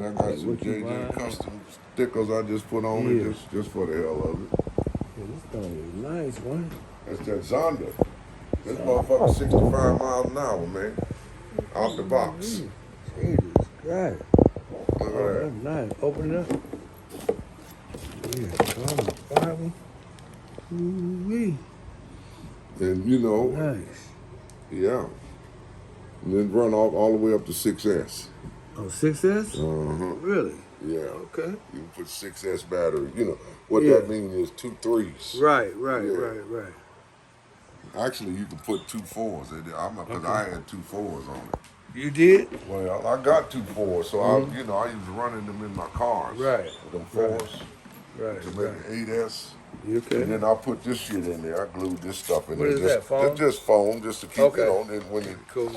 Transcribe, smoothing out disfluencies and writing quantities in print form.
I got some What you JJ buying? custom stickers I just put on Yeah. it just for the hell of it. Yeah, this thing is nice, man. That's that Zonda. This motherfucker 65 miles an hour, man. Out the box. Jesus Christ. Look at Oh, that. that's nice. Open it up. Yeah, carbon fiber. Ooh-wee. And you know, Nice. yeah. And then run all the way up to 6S. Oh, 6S? Uh-huh. Really? Yeah. Okay. You can put 6S battery. You know, what Yeah. that means is 2 3s. Right. Yeah. Actually, you can put 2 4s in there. Because I had 2 4s on it. You did? Well, I got 2 4s, so I was running them in my cars. Right. Them 4s. Right. To make an 8S. You okay? And then I put this shit in there. I glued this stuff in What there. is that, foam? Just foam, just to keep Okay. it on. And when it Cool.